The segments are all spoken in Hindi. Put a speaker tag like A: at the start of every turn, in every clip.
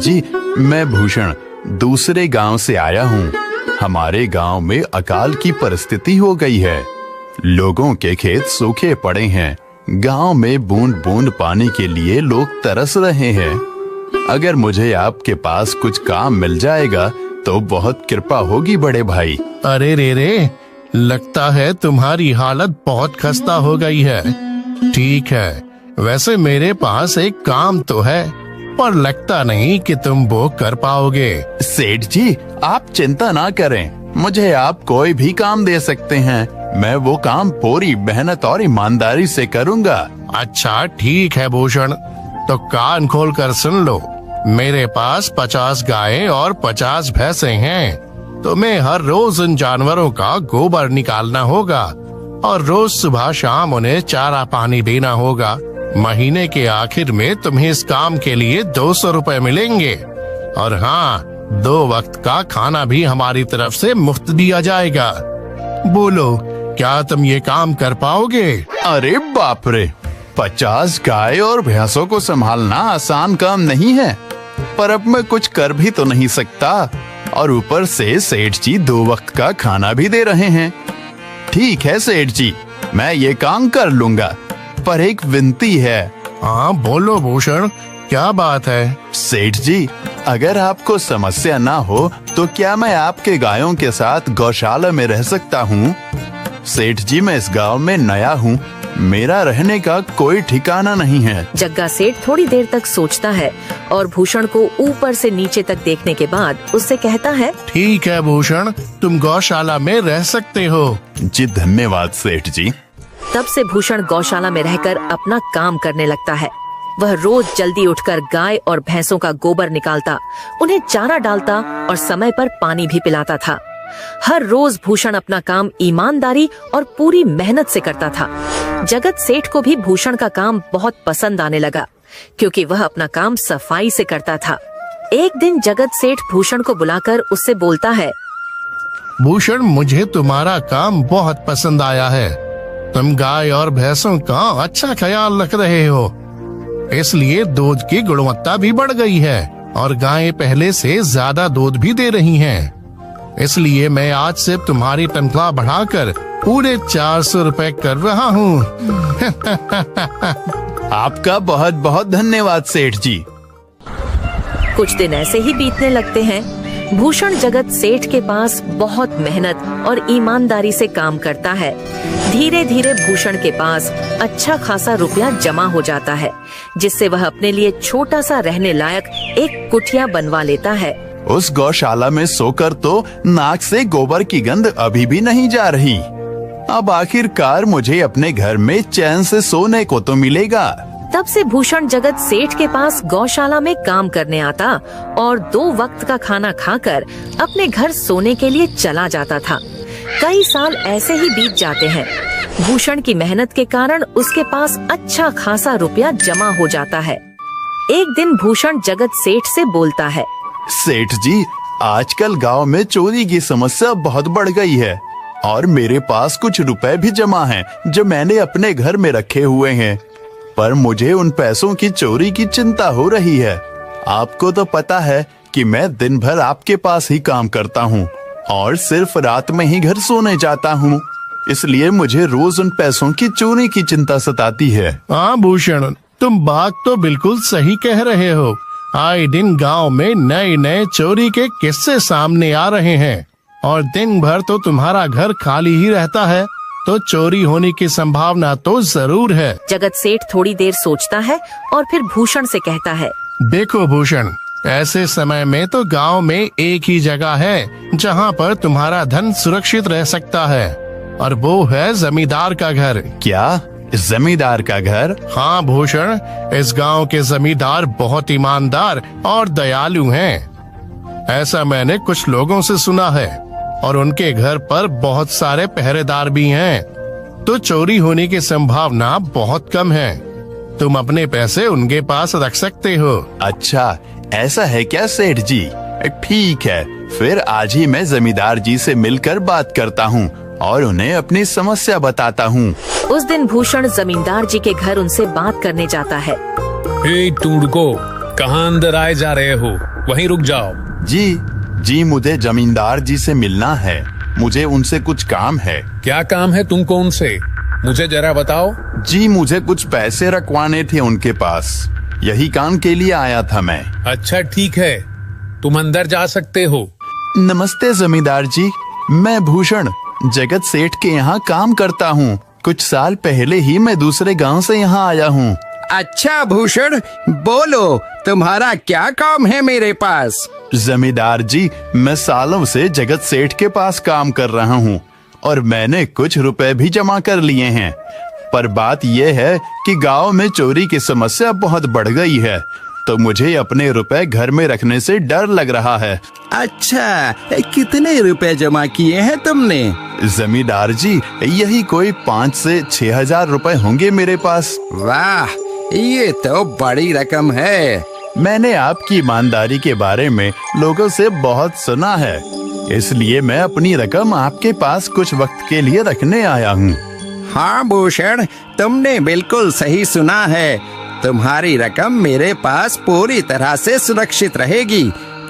A: जी, मैं भूषण दूसरे गांव से आया हूँ। हमारे गांव में अकाल की परिस्थिति हो गई है। लोगों के खेत सूखे पड़े हैं। गांव में बूंद बूंद पानी के लिए लोग तरस रहे हैं। अगर मुझे आपके पास कुछ काम मिल जाएगा तो बहुत कृपा होगी बड़े भाई।
B: अरे रे, लगता है तुम्हारी हालत बहुत खस्ता हो गई है। ठीक है, वैसे मेरे पास एक काम तो है, पर लगता नहीं कि तुम वो कर पाओगे।
A: सेठ जी, आप चिंता ना करें, मुझे आप कोई भी काम दे सकते हैं। मैं वो काम पूरी मेहनत और ईमानदारी से करूँगा।
B: अच्छा ठीक है भूषण, तो कान खोल कर सुन लो। मेरे पास 50 गायें और 50 भैंसें हैं। तुम्हें हर रोज उन जानवरों का गोबर निकालना होगा और रोज सुबह शाम उन्हें चारा पानी देना होगा। महीने के आखिर में तुम्हें इस काम के लिए 200 रुपए मिलेंगे। और हाँ, 2 वक्त का खाना भी हमारी तरफ से मुफ्त दिया जाएगा। बोलो, क्या तुम ये काम कर पाओगे?
A: अरे बाप रे, 50 गाय और भैंसों को संभालना आसान काम नहीं है, पर अब मैं कुछ कर भी तो नहीं सकता। और ऊपर से सेठ जी 2 वक्त का खाना भी दे रहे हैं। ठीक है सेठ जी, मैं ये काम कर लूंगा, पर एक विनती है।
B: हाँ बोलो भूषण, क्या बात है?
A: सेठ जी, अगर आपको समस्या ना हो तो क्या मैं आपके गायों के साथ गौशाला में रह सकता हूँ? सेठ जी, मैं इस गांव में नया हूँ, मेरा रहने का कोई ठिकाना नहीं है।
C: जग्गा सेठ थोड़ी देर तक सोचता है और भूषण को ऊपर से नीचे तक देखने के बाद उससे कहता है,
B: ठीक है भूषण, तुम गौशाला में रह सकते हो।
A: जी धन्यवाद सेठ जी।
C: तब से भूषण गौशाला में रहकर अपना काम करने लगता है। वह रोज जल्दी उठकर गाय और भैंसों का गोबर निकालता, उन्हें चारा डालता और समय पर पानी भी पिलाता था। हर रोज भूषण अपना काम ईमानदारी और पूरी मेहनत से करता था। जगत सेठ को भी भूषण का काम बहुत पसंद आने लगा, क्योंकि वह अपना काम सफाई से करता था। एक दिन जगत सेठ भूषण को बुलाकर उससे बोलता है,
B: भूषण, मुझे तुम्हारा काम बहुत पसंद आया है। तुम गाय और भैंसों का अच्छा ख्याल रख रहे हो, इसलिए दूध की गुणवत्ता भी बढ़ गई है और गायें पहले से ज्यादा दूध भी दे रही हैं। इसलिए मैं आज से तुम्हारी तनख्वाह बढ़ाकर पूरे 400 रुपए कर रहा हूँ।
A: आपका बहुत बहुत धन्यवाद सेठ जी।
C: कुछ दिन ऐसे ही बीतने लगते हैं। भूषण जगत सेठ के पास बहुत मेहनत और ईमानदारी से काम करता है। धीरे धीरे भूषण के पास अच्छा खासा रुपया जमा हो जाता है, जिससे वह अपने लिए छोटा सा रहने लायक एक कुटिया बनवा लेता है।
A: उस गौशाला में सोकर तो नाक से गोबर की गंध अभी भी नहीं जा रही। अब आखिरकार मुझे अपने घर में चैन से सोने को तो मिलेगा।
C: तब से भूषण जगत सेठ के पास गौशाला में काम करने आता और 2 वक्त का खाना खाकर अपने घर सोने के लिए चला जाता था। कई साल ऐसे ही बीत जाते हैं। भूषण की मेहनत के कारण उसके पास अच्छा खासा रुपया जमा हो जाता है। एक दिन भूषण जगत सेठ से बोलता है,
A: सेठ जी, आजकल गांव में चोरी की समस्या बहुत बढ़ गई है और मेरे पास कुछ रुपए भी जमा हैं जो मैंने अपने घर में रखे हुए हैं, पर मुझे उन पैसों की चोरी की चिंता हो रही है। आपको तो पता है कि मैं दिन भर आपके पास ही काम करता हूँ और सिर्फ रात में ही घर सोने जाता हूँ, इसलिए मुझे रोज उन पैसों की चोरी की चिंता सताती है।
B: हाँ भूषण, तुम बात तो बिल्कुल सही कह रहे हो। आए दिन गांव में नए नए चोरी के किस्से सामने आ रहे हैं और दिन भर तो तुम्हारा घर खाली ही रहता है, तो चोरी होने की संभावना तो जरूर है।
C: जगत सेठ थोड़ी देर सोचता है और फिर भूषण से कहता है,
B: देखो भूषण, ऐसे समय में तो गांव में एक ही जगह है जहां पर तुम्हारा धन सुरक्षित रह सकता है, और वो है जमींदार का घर।
A: क्या, जमींदार का घर?
B: हाँ भूषण, इस गांव के जमींदार बहुत ईमानदार और दयालु हैं। ऐसा मैंने कुछ लोगों से सुना है और उनके घर पर बहुत सारे पहरेदार भी हैं, तो चोरी होने की संभावना बहुत कम है। तुम अपने पैसे उनके पास रख सकते हो।
A: अच्छा, ऐसा है क्या सेठ जी? ठीक है, फिर आज ही मैं जमींदार जी से मिलकर बात करता हूँ और उन्हें अपनी समस्या बताता हूँ।
C: उस दिन भूषण जमींदार जी के घर उनसे बात करने जाता है।
D: टूडको, कहाँ अंदर आए जा रहे हो? वहीं रुक जाओ।
A: जी मुझे जमींदार जी से मिलना है। मुझे उनसे कुछ काम है।
D: क्या काम है तुमको उनसे? मुझे जरा बताओ।
A: जी मुझे कुछ पैसे रखवाने थे उनके पास, यही काम के लिए आया था मैं।
D: अच्छा ठीक है, तुम अंदर जा सकते हो।
A: नमस्ते जमींदार जी, मैं भूषण जगत सेठ के यहाँ काम करता हूँ। कुछ साल पहले ही मैं दूसरे गांव से यहाँ आया हूँ।
E: अच्छा भूषण, बोलो तुम्हारा क्या काम है मेरे पास?
A: जमींदार जी, मैं सालों से जगत सेठ के पास काम कर रहा हूँ और मैंने कुछ रुपए भी जमा कर लिए हैं। पर बात यह है कि गांव में चोरी की समस्या बहुत बढ़ गई है, तो मुझे अपने रुपए घर में रखने से डर लग रहा है।
E: अच्छा, कितने रुपए जमा किए हैं तुमने?
A: जमींदार जी, यही कोई 5 से 6 हजार रुपए होंगे मेरे पास।
E: वाह, ये तो बड़ी रकम है।
A: मैंने आपकी ईमानदारी के बारे में लोगों से बहुत सुना है, इसलिए मैं अपनी रकम आपके पास कुछ वक्त के लिए रखने आया हूँ।
E: हाँ भूषण, तुमने बिल्कुल सही सुना है। तुम्हारी रकम मेरे पास पूरी तरह से सुरक्षित रहेगी।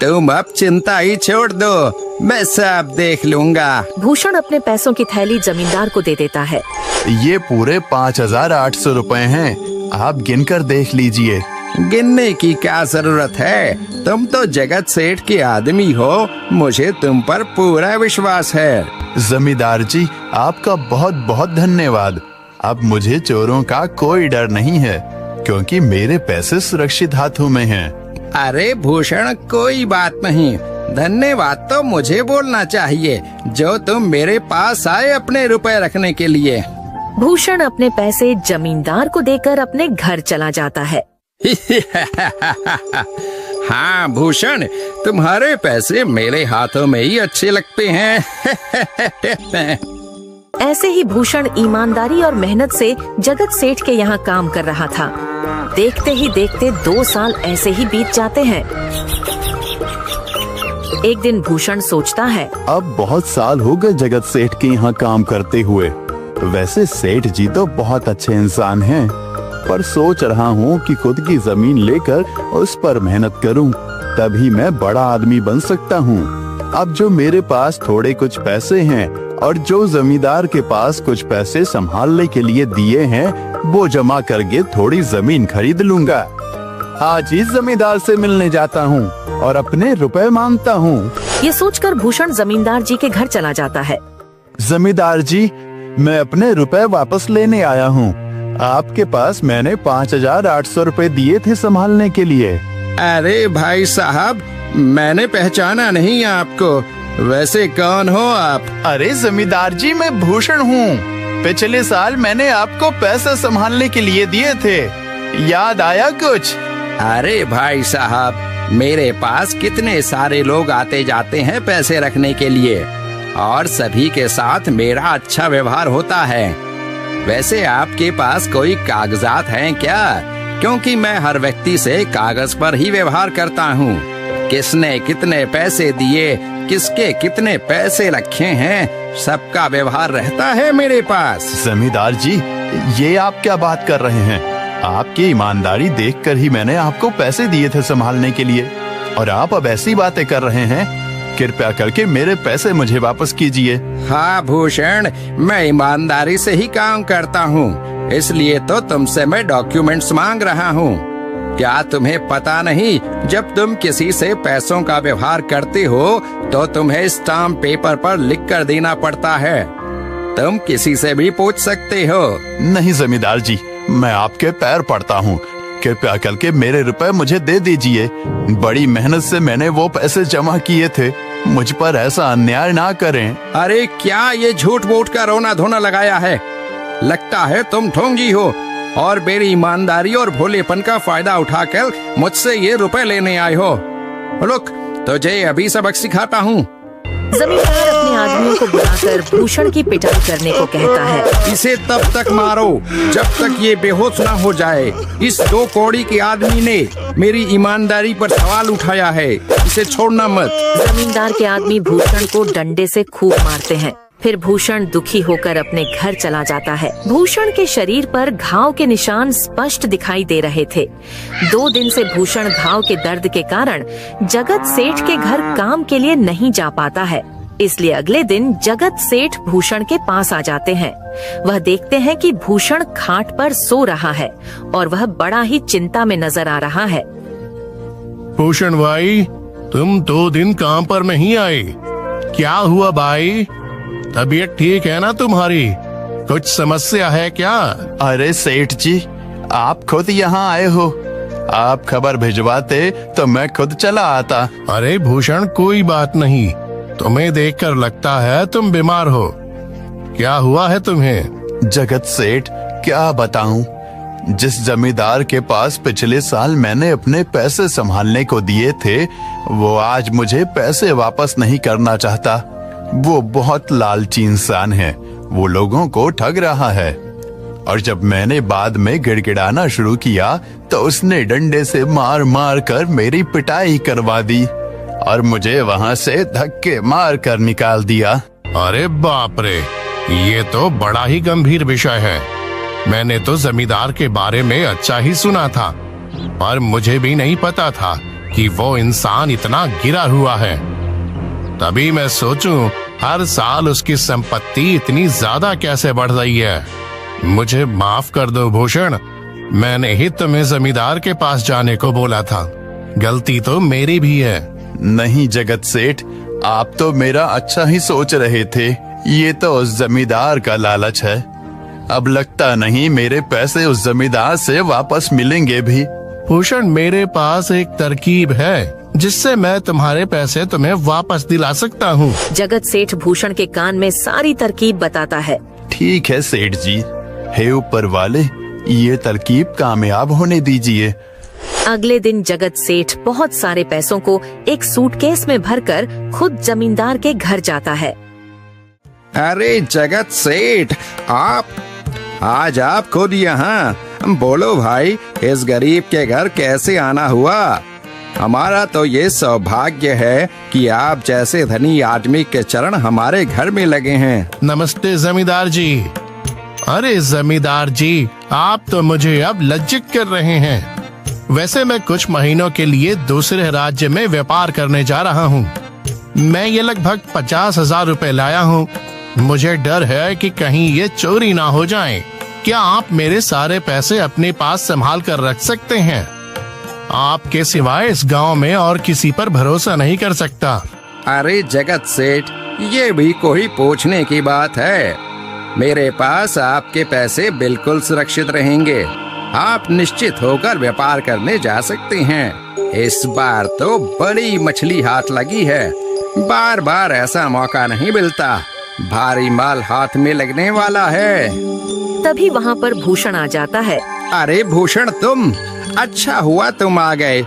E: तुम अब चिंता ही छोड़ दो, मैं सब देख लूंगा।
C: भूषण अपने पैसों की थैली जमींदार को दे देता है।
A: ये पूरे 5,800 रुपए हैं, आप गिनकर देख लीजिए।
E: गिनने की क्या जरूरत है? तुम तो जगत सेठ के आदमी हो, मुझे तुम पर पूरा विश्वास है।
A: जमींदार जी, आपका बहुत बहुत धन्यवाद। अब मुझे चोरों का कोई डर नहीं है, क्योंकि मेरे पैसे सुरक्षित हाथों में हैं।
E: अरे भूषण, कोई बात नहीं, धन्यवाद तो मुझे बोलना चाहिए, जो तुम मेरे पास आए अपने रुपए रखने के लिए।
C: भूषण अपने पैसे जमींदार को देकर अपने घर चला जाता है।
E: हाँ भूषण, तुम्हारे पैसे मेरे हाथों में ही अच्छे लगते हैं।
C: ऐसे ही भूषण ईमानदारी और मेहनत से जगत सेठ के यहाँ काम कर रहा था। देखते ही देखते 2 साल ऐसे ही बीत जाते हैं। एक दिन भूषण सोचता है,
A: अब बहुत साल हो गए जगत सेठ के यहाँ काम करते हुए। वैसे सेठ जी तो बहुत अच्छे इंसान हैं, पर सोच रहा हूँ कि खुद की जमीन लेकर उस पर मेहनत करूँ, तभी मैं बड़ा आदमी बन सकता हूँ। अब जो मेरे पास थोड़े कुछ पैसे हैं और जो जमींदार के पास कुछ पैसे संभालने के लिए दिए हैं, वो जमा करके थोड़ी जमीन खरीद लूंगा। आज ही जमींदार से मिलने जाता हूँ और अपने रुपए मांगता हूँ।
C: ये सोचकर भूषण जमींदार जी के घर चला जाता है।
A: जमींदार जी, मैं अपने रुपए वापस लेने आया हूँ। आपके पास मैंने 5,800 रुपए दिए थे संभालने के लिए।
E: अरे भाई साहब, मैंने पहचाना नहीं आपको। वैसे कौन हो आप?
A: अरे जमींदार जी, मैं भूषण हूँ। पिछले साल मैंने आपको पैसे संभालने के लिए दिए थे, याद आया कुछ?
E: अरे भाई साहब, मेरे पास कितने सारे लोग आते जाते हैं पैसे रखने के लिए, और सभी के साथ मेरा अच्छा व्यवहार होता है। वैसे आपके पास कोई कागजात हैं क्या? क्योंकि मैं हर व्यक्ति से कागज पर ही व्यवहार करता हूँ। किसने कितने पैसे दिए, किसके कितने पैसे रखे हैं, सबका व्यवहार रहता है मेरे पास।
A: जमींदार जी, ये आप क्या बात कर रहे हैं? आपकी ईमानदारी देखकर ही मैंने आपको पैसे दिए थे संभालने के लिए, और आप अब ऐसी बातें कर रहे हैं। कृपया करके मेरे पैसे मुझे वापस कीजिए।
E: हाँ भूषण, मैं ईमानदारी से ही काम करता हूँ, इसलिए तो तुमसे मैं डॉक्यूमेंट्स मांग रहा हूँ। क्या तुम्हें पता नहीं, जब तुम किसी से पैसों का व्यवहार करते हो तो तुम्हें स्टाम्प पेपर पर लिख कर देना पड़ता है। तुम किसी से भी पूछ सकते हो।
A: नहीं जमींदार जी, मैं आपके पैर पड़ता हूँ, कृपया करके मेरे रुपए मुझे दे दीजिए। बड़ी मेहनत से मैंने वो पैसे जमा किए थे, मुझ पर ऐसा अन्याय ना करें।
E: अरे क्या ये झूठ मूठ का रोना धोना लगाया है? लगता है तुम ढोंगी हो और मेरी ईमानदारी और भोलेपन का फायदा उठाकर मुझसे ये रुपए लेने आए हो। रुक, तुझे अभी सबक सिखाता हूँ।
C: जमींदार अपने आदमियों को बुलाकर भूषण की पिटाई करने को कहता है।
E: इसे तब तक मारो जब तक ये बेहोश ना हो जाए। इस 2 कौड़ी के आदमी ने मेरी ईमानदारी पर सवाल उठाया है, इसे छोड़ना मत।
C: जमींदार के आदमी भूषण को डंडे से खूब मारते हैं। फिर भूषण दुखी होकर अपने घर चला जाता है। भूषण के शरीर पर घाव के निशान स्पष्ट दिखाई दे रहे थे। 2 दिन से भूषण घाव के दर्द के कारण जगत सेठ के घर काम के लिए नहीं जा पाता है। इसलिए अगले दिन जगत सेठ भूषण के पास आ जाते हैं। वह देखते हैं कि भूषण खाट पर सो रहा है और वह बड़ा ही चिंता में नजर आ रहा है।
B: भूषण भाई, तुम 2 दिन काम पर नहीं आए, क्या हुआ भाई? तबीयत ठीक है ना तुम्हारी? कुछ समस्या है क्या?
A: अरे सेठ जी, आप खुद यहाँ आए हो। आप खबर भिजवाते तो मैं खुद चला आता।
B: अरे भूषण, कोई बात नहीं, तुम्हें देखकर लगता है तुम बीमार हो। क्या हुआ है तुम्हें?
A: जगत सेठ, क्या बताऊं, जिस जमींदार के पास पिछले साल मैंने अपने पैसे संभालने को दिए थे, वो आज मुझे पैसे वापस नहीं करना चाहता। वो बहुत लालची इंसान है, वो लोगों को ठग रहा है। और जब मैंने बाद में गिड़गिड़ाना शुरू किया तो उसने डंडे से मार मार कर मेरी पिटाई करवा दी और मुझे वहां से धक्के मार कर निकाल दिया।
B: अरे बाप रे, ये तो बड़ा ही गंभीर विषय है। मैंने तो जमींदार के बारे में अच्छा ही सुना था, पर मुझे भी नहीं पता था कि वो इंसान इतना गिरा हुआ है। तभी मैं सोचूं, हर साल उसकी संपत्ति इतनी ज्यादा कैसे बढ़ रही है। मुझे माफ कर दो भूषण, मैंने ही तुम्हें जमींदार के पास जाने को बोला था। गलती तो मेरी भी है।
A: नहीं जगत सेठ, आप तो मेरा अच्छा ही सोच रहे थे। ये तो उस जमींदार का लालच है। अब लगता नहीं मेरे पैसे उस जमींदार से वापस मिलेंगे भी।
B: भूषण, मेरे पास एक तरकीब है जिससे मैं तुम्हारे पैसे तुम्हें वापस दिला सकता हूँ।
C: जगत सेठ भूषण के कान में सारी तरकीब बताता है।
A: ठीक है सेठ जी, हे ऊपर वाले, ये तरकीब कामयाब होने दीजिए।
C: अगले दिन जगत सेठ बहुत सारे पैसों को एक सूटकेस में भरकर खुद जमींदार के घर जाता है।
E: अरे जगत सेठ, आज आप खुद यहाँ? बोलो भाई, इस गरीब के घर कैसे आना हुआ? हमारा तो ये सौभाग्य है कि आप जैसे धनी आदमी के चरण हमारे घर में लगे हैं।
B: नमस्ते जमींदार जी। अरे जमींदार जी, आप तो मुझे अब लज्जित कर रहे हैं। वैसे मैं कुछ महीनों के लिए दूसरे राज्य में व्यापार करने जा रहा हूँ। मैं ये लगभग 50,000 रुपए लाया हूँ। मुझे डर है कि कहीं ये चोरी ना हो जाए। क्या आप मेरे सारे पैसे अपने पास संभाल कर रख सकते हैं? आपके सिवाय इस गांव में और किसी पर भरोसा नहीं कर सकता।
E: अरे जगत सेठ, ये भी कोई पूछने की बात है? मेरे पास आपके पैसे बिल्कुल सुरक्षित रहेंगे। आप निश्चित होकर व्यापार करने जा सकते हैं। इस बार तो बड़ी मछली हाथ लगी है। बार बार ऐसा मौका नहीं मिलता। भारी माल हाथ में लगने वाला है।
C: तभी वहाँ पर भूषण आ जाता है।
E: अरे भूषण, तुम? अच्छा हुआ तुम आ गए।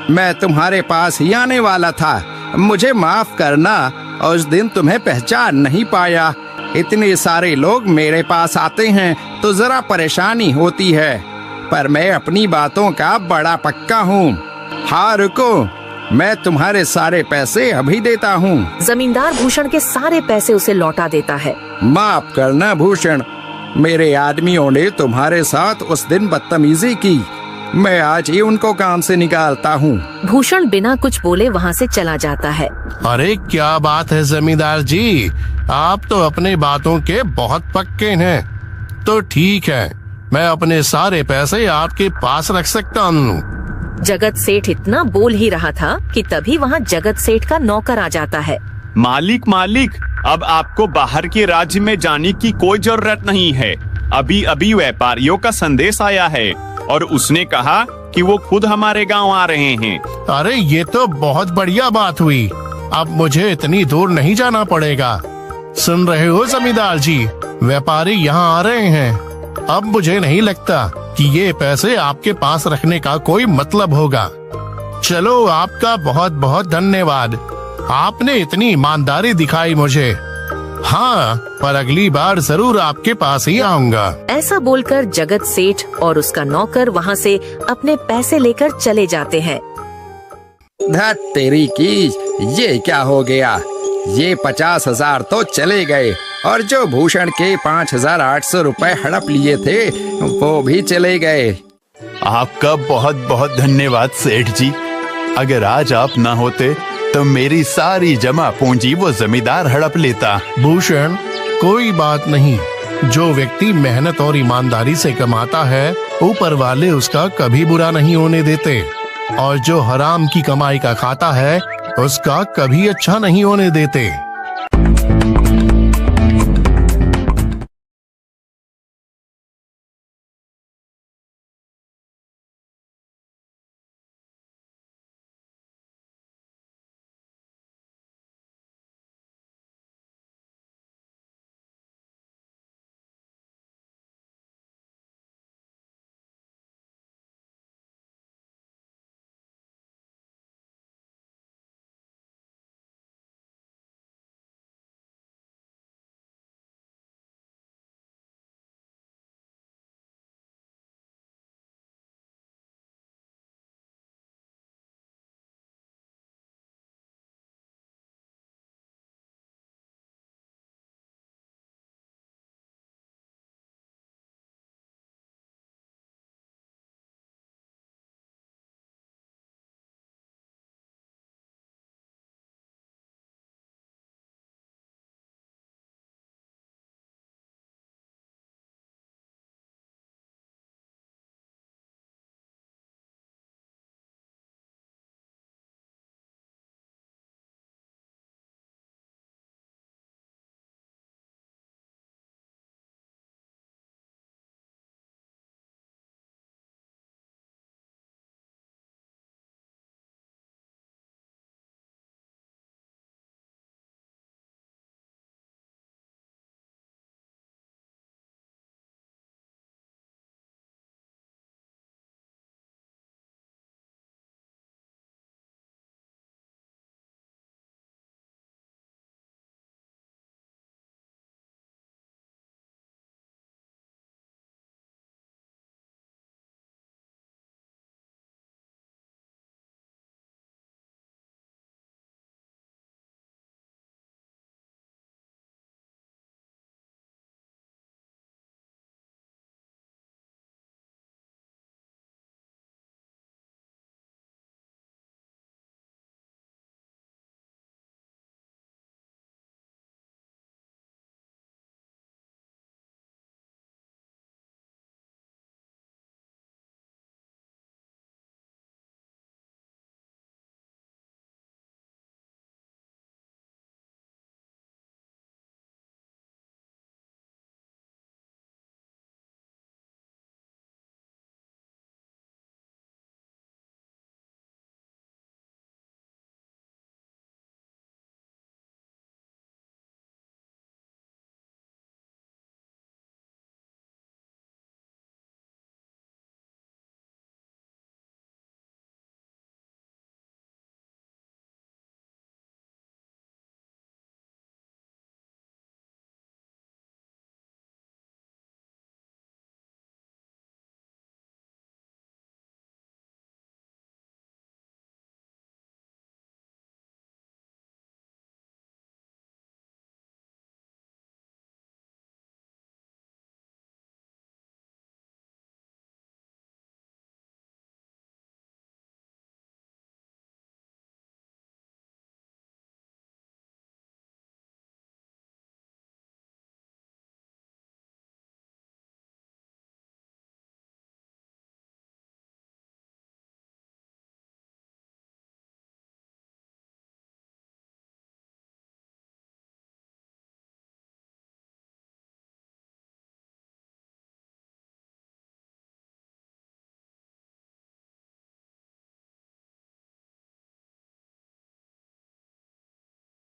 E: मैं तुम्हारे पास ही आने वाला था। मुझे माफ करना, उस दिन तुम्हें पहचान नहीं पाया। इतने सारे लोग मेरे पास आते हैं तो जरा परेशानी होती है, पर मैं अपनी बातों का बड़ा पक्का हूँ। हाँ रुको, मैं तुम्हारे सारे पैसे अभी देता हूँ।
C: जमींदार भूषण के सारे पैसे उसे लौटा देता है।
E: माफ करना भूषण, मेरे आदमियों ने तुम्हारे साथ उस दिन बदतमीजी की। मैं आज ही उनको काम से निकालता हूँ।
C: भूषण बिना कुछ बोले वहाँ से चला जाता है।
B: अरे क्या बात है जमींदार जी, आप तो अपने बातों के बहुत पक्के हैं। तो ठीक है, मैं अपने सारे पैसे आपके पास रख सकता हूँ।
C: जगत सेठ इतना बोल ही रहा था कि तभी वहाँ जगत सेठ का नौकर आ जाता है।
F: मालिक, अब आपको बाहर के राज्य में जाने की कोई जरूरत नहीं है। अभी अभी व्यापारियों का संदेश आया है और उसने कहा कि वो खुद हमारे गांव आ रहे हैं।
B: अरे ये तो बहुत बढ़िया बात हुई। अब मुझे इतनी दूर नहीं जाना पड़ेगा। सुन रहे हो जमींदार जी, व्यापारी यहाँ आ रहे हैं। अब मुझे नहीं लगता कि ये पैसे आपके पास रखने का कोई मतलब होगा। चलो, आपका बहुत बहुत धन्यवाद। आपने इतनी ईमानदारी दिखाई मुझे। हाँ, पर अगली बार जरूर आपके पास ही आऊंगा।
C: ऐसा बोलकर जगत सेठ और उसका नौकर वहाँ से अपने पैसे लेकर चले जाते हैं।
E: धत तेरी की, ये क्या हो गया? ये 50,000 तो चले गए और जो भूषण के 5,800 रुपए हड़प लिए थे वो भी चले गए।
A: आपका बहुत बहुत धन्यवाद सेठ जी। अगर आज आप ना होते तो मेरी सारी जमा पूंजी वो जमींदार हड़प लेता।
B: भूषण, कोई बात नहीं। जो व्यक्ति मेहनत और ईमानदारी से कमाता है, ऊपर वाले उसका कभी बुरा नहीं होने देते, और जो हराम की कमाई का खाता है उसका कभी अच्छा नहीं होने देते।